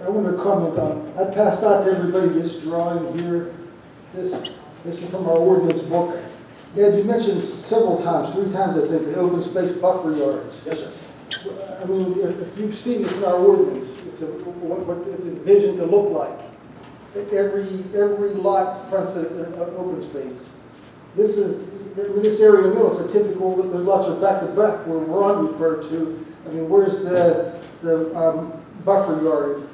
I want to comment on, I passed out to everybody this drawing here. This is from our ordinance book. Ed, you mentioned several times, 3 times I think, the open space buffer yards. Yes, sir. I mean, if you've seen this in our ordinance, what it's envisioned to look like. Every lot fronts an open space. This area in the middle is a typical, those lots are back to back where Ron referred to. I mean, where's the buffer yard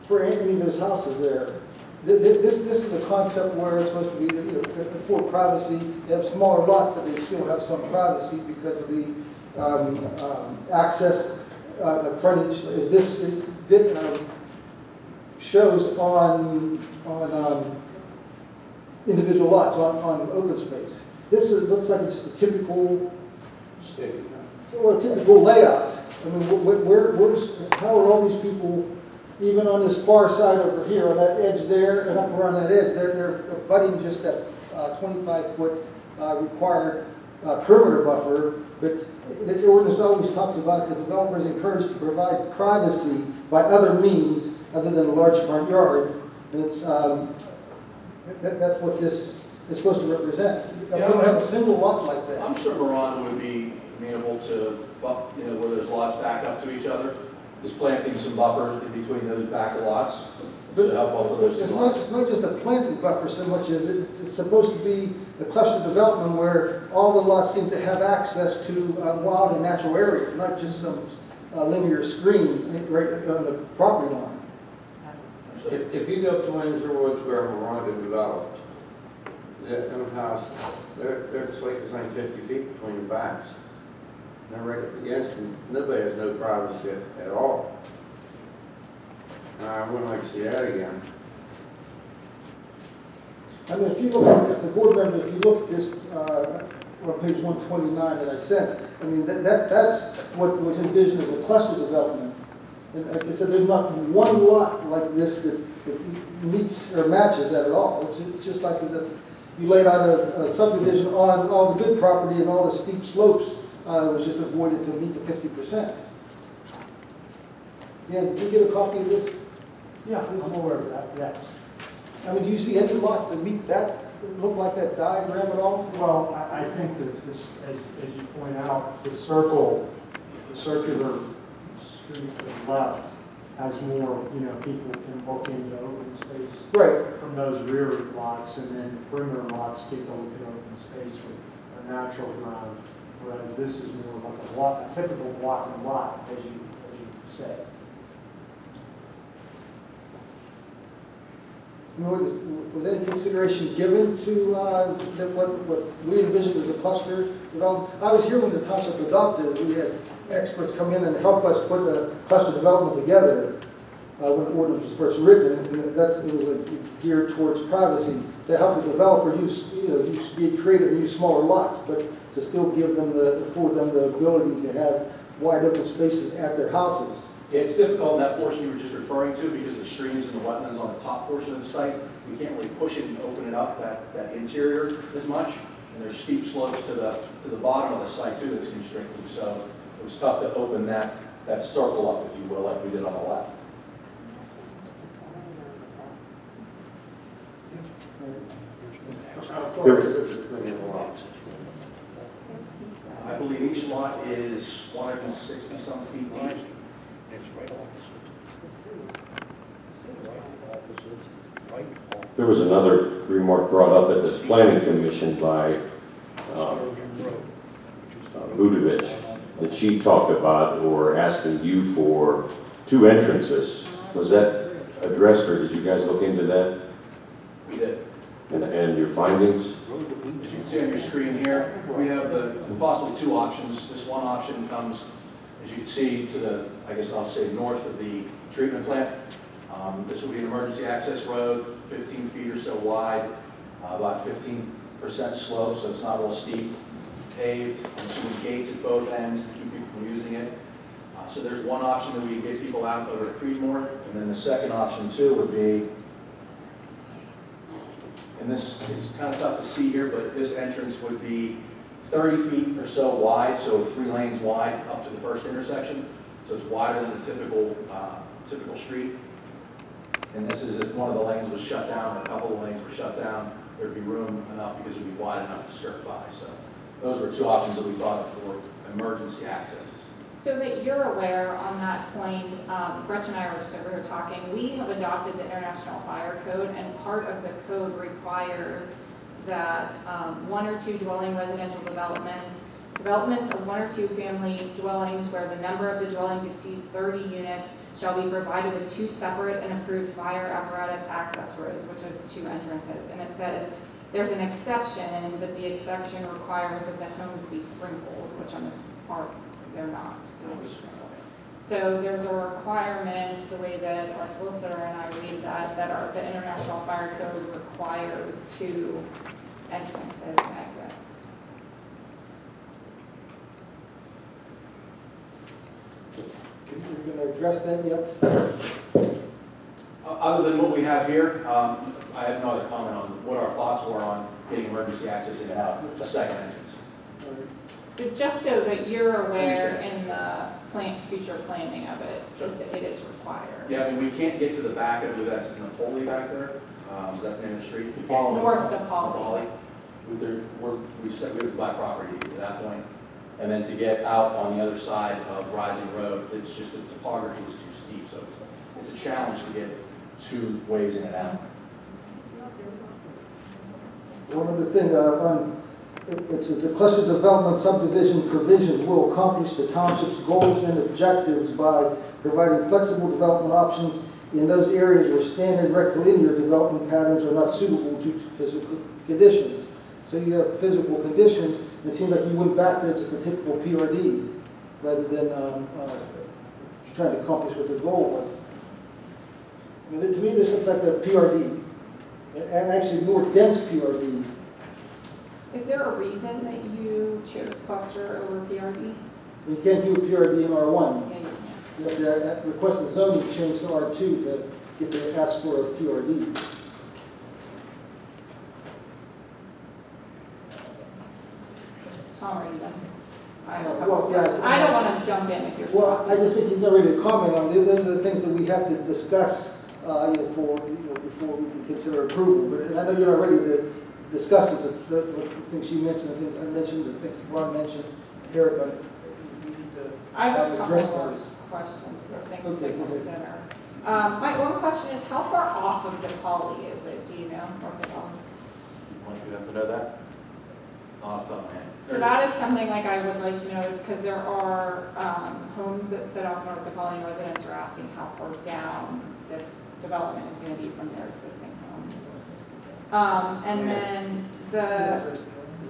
for any of those houses there? This is a concept where it's supposed to be, for privacy. They have smaller lots, but they still have some privacy because of the access, frontage. Is this shows on individual lots on open space. Looks like it's just a typical layout. I mean, how are all these people? Even on this far side over here, on that edge there, and up around that edge, they're abutting just that 25-foot required perimeter buffer. But the ordinance always talks about the developer is encouraged to provide privacy by other means other than a large front yard. And it's that's what this is supposed to represent. We don't have a single lot like that. I'm sure Maronda would be amenable to, where those lots back up to each other, is planting some buffer in between those back lots to help buffer those two lots. It's not just a planting buffer so much as it's supposed to be a cluster development where all the lots seem to have access to wild and natural area, not just some linear screen right on the property line. If you go up to Windsor Woods where Maronda developed, them houses, they're just like it's only 50 feet between the backs. They're right up against them. Nobody has no privacy at all. And I wouldn't like to see that again. I mean, if the board members, if you look at this on page 129 that I sent, I mean, that's what was envisioned as a cluster development. And like I said, there's not one lot like this that meets or matches that at all. It's just like as if you laid out a subdivision on all the good property and all the steep slopes. It was just avoided to meet the 50%. Yeah, did you get a copy of this? Yeah, I'm aware of that, yes. I mean, do you see any lots that meet that, that look like that diagram at all? Well, I think that this, as you point out, the circular street to the left has more, people can look into open space. Right. From those rear lots, and then perimeter lots get to look at open space with a natural ground, whereas this is more like a typical block and lot, as you said. Was any consideration given to what we envisioned as a cluster development? I was here when the township adopted it. We had experts come in and help us put the cluster development together when the ordinance was first written. And it was geared towards privacy to help the developer be creative and use smaller lots, but to still afford them the ability to have wide open spaces at their houses. Yeah, it's difficult in that portion you were just referring to because the streams and the wetlands on the top portion of the site, we can't really push it and open it up, that interior as much. And there's steep slopes to the bottom of the site too that's constricted. So it was tough to open that circle up, if you will, like we did on the left. How far is it between the lots? I believe each lot is 160 some feet deep. There was another remark brought up at the planning commission by Budovich that she talked about or asking you for 2 entrances. Was that addressed or did you guys look into that? We did. And your findings? As you can see on your screen here, we have the possible 2 options. This one option comes, as you can see, to the, I guess I'll say, north of the treatment plant. This will be an emergency access road, 15 feet or so wide, about 15% slope, so it's not all steep, paved, and some gates at both ends to keep people from using it. So there's one option that we can get people out over to Creedmoor, and then the second option too would be, and this is kind of tough to see here, but this entrance would be 30 feet or so wide, so 3 lanes wide up to the first intersection. So it's wider than the typical typical street. And this is if one of the lanes was shut down, or a couple of lanes were shut down, there'd be room enough because it would be wide enough to skirt by. So those were two options that we thought of for emergency accesses. So that you're aware on that point, Gretchen and I were just over here talking, we have adopted the International Fire Code, and part of the code requires that one or two dwelling residential developments of one or two family dwellings where the number of the dwellings exceeds 30 units shall be provided with two separate and approved fire apparatus access roads, which is two entrances. And it says there's an exception, but the exception requires that the homes be sprinkled, which on this part, they're not. So there's a requirement, the way that our solicitor and I read that the International Fire Code requires two entrances and exits. You're going to address that yet? Other than what we have here, I have no other comment on what our thoughts were on getting emergency access in and out, a second entrance. So just so that you're aware in the future planning of it, Sure. it is required. Yeah, I mean, we can't get to the back, I believe that's Napoli back there. Is that the name of the street? North of Napoli. We said we have black property to get to that point. And then to get out on the other side of Reissing Road, it's just the topography is too steep, so it's a challenge to get two ways in and out. One other thing, it's the cluster development subdivision provisions will accomplish the township's goals and objectives by providing flexible development options in those areas where standard rectilinear development patterns are not suitable due to physical conditions. So you have physical conditions, and it seems like you went back to just a typical PRD rather than trying to accomplish what the goal was. I mean, to me, this looks like a PRD, and actually more dense PRD. Is there a reason that you chose cluster over PRD? You can't do a PRD in R1. Yeah, you can. You have to request the zoning change to R2 to get to ask for a PRD. Tom, are you done? I Well, yeah. I don't want to jump in if you're Well, supposed I to. just think he's not ready to comment on it. Those are the things that we have to discuss, before we can consider approval. But and I know you're not ready to discuss it, but the things she mentioned, the things I mentioned, the things Ron mentioned, Eric, we need to I have a address couple more those. questions or things Okay, to go ahead. consider. My one question is, how far off of DePauli is it? Do you know, North DePauli? You have to know that? Off the top of my head. So that is something like I would like to know is because there are homes that sit off North DePauli and residents are asking how far down this development is going to be from their existing homes. And then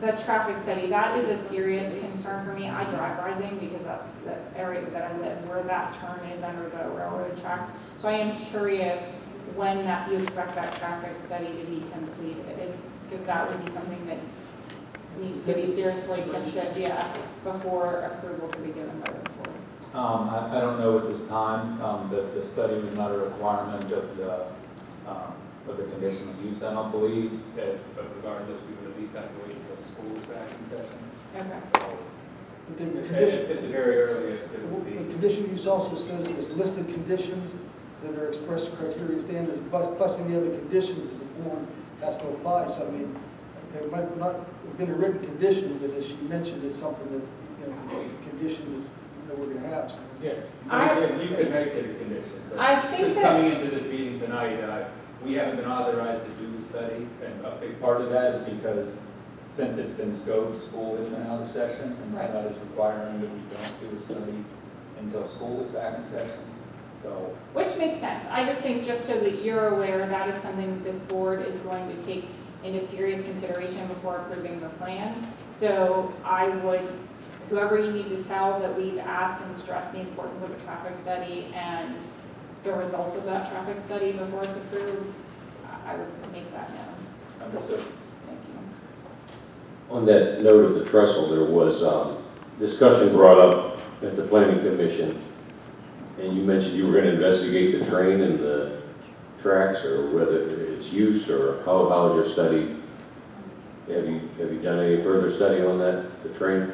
the traffic study, that is a serious concern for me. I drive Reissing because that's the area that I live, where that turn is under the railroad tracks. So I am curious when that you expect that traffic study to be completed, because that would be something that needs to be seriously considered, before approval can be given by this board. I don't know at this time. The study was not a requirement of the conditional use. I don't believe that, but regardless, we would at least have to wait until school is back in session. Okay. So, The at condition, the very earliest, it would the be. condition use also says there's listed conditions that are express criteria and standards, plus any other conditions that the board has to apply. So I mean, it might not have been a written condition, but as you mentioned, it's something that, it's a condition that's, we're going to have. So. Yeah, I- you could make it a condition. But I think just that- coming into this meeting tonight, we haven't been authorized to do the study, and a big part of that is because since it's been scoped, school has been out of session, and Right. that is requiring that we don't do a study until school is back in session. So, Which makes sense. I just think, just so that you're aware, that is something that this board is going to take into serious consideration before approving the plan. So I would, whoever you need to tell that we've asked and stressed the importance of a traffic study and the results of that traffic study before it's approved, I would make that known. understood. Thank you. On that note of the trestle, there was discussion brought up at the planning commission, and you mentioned you were going to investigate the train and the tracks, or whether it's use, or how is your study? Have you done any further study on that, the train?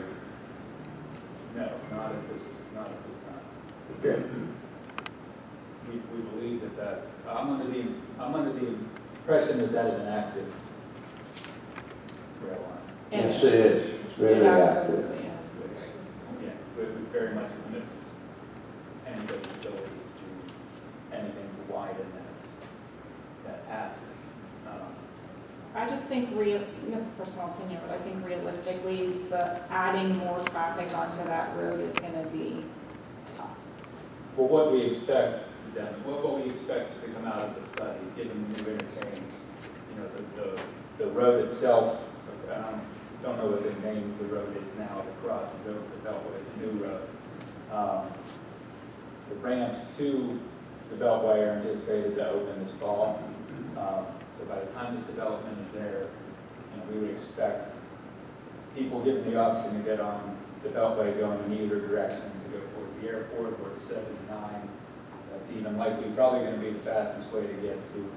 No, not at this time. Okay. we believe that that's, I'm under the impression that that is an active rail line. Yes, it is. It's very It active. absolutely is. Yeah, it very much limits anybody's ability to do anything to widen that passage. I just think this is personal opinion, but I think realistically, the adding more traffic onto that road is gonna be tough. Well, what we expect, what we expect to come out of the study, given the new interchange, you know, the road itself, I don't know what the name of the road is now that crosses over the Beltway, the new road. The ramps to the Beltway are anticipated to open this fall. So by the time this development is there, you know, we would expect people given the option to get on the Beltway going in either direction, to go toward the airport or to 79. That's even likely probably going to be the fastest way to get to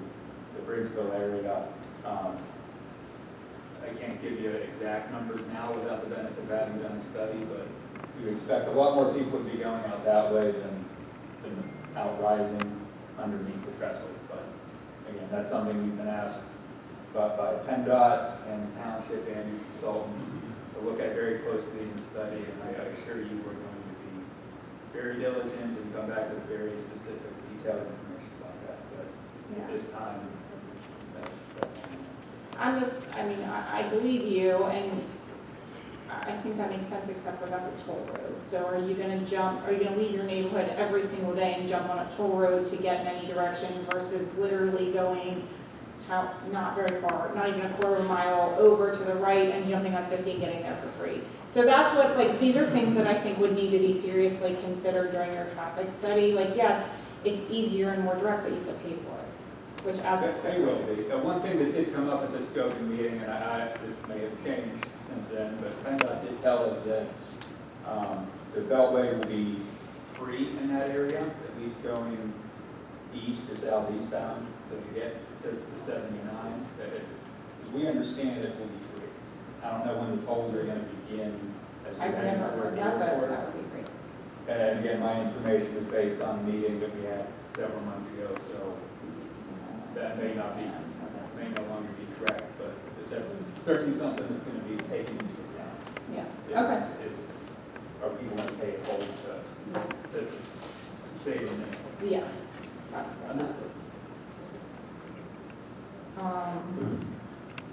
the Bridgeville area. I can't give you exact numbers now without the benefit of having done the study, but we would expect a lot more people to be going out that way than out rising underneath the trestle. But again, that's something we've been asked by PennDOT and the township and your consultant to look at very closely in the study, and I assure you we're going to be very diligent and come back with very specific, detailed information about that. But at this time, I believe you, and I think that makes sense, except for that's a toll road. So are you gonna leave your neighborhood every single day and jump on a toll road to get in any direction versus literally going not very far, not even a quarter of a mile over to the right and jumping on 50 and getting there for free? So that's what, these are things that I think would need to be seriously considered during your traffic study. Yes, it's easier and more direct, but you have to pay for it, which adds up they will be. One thing that did come up at the scoping meeting, and this may have changed since then, but PennDOT did tell us that the Beltway will be free in that area, at least going east or southeast bound, so to get to 79. As we understand it will be free. I don't know when the tolls are going to begin. I've never heard that, but that would be great. And again, my information is based on a meeting that we had several months ago, so that may no longer be correct, but that's certainly something that's going to be taken into account. Yeah, It's okay.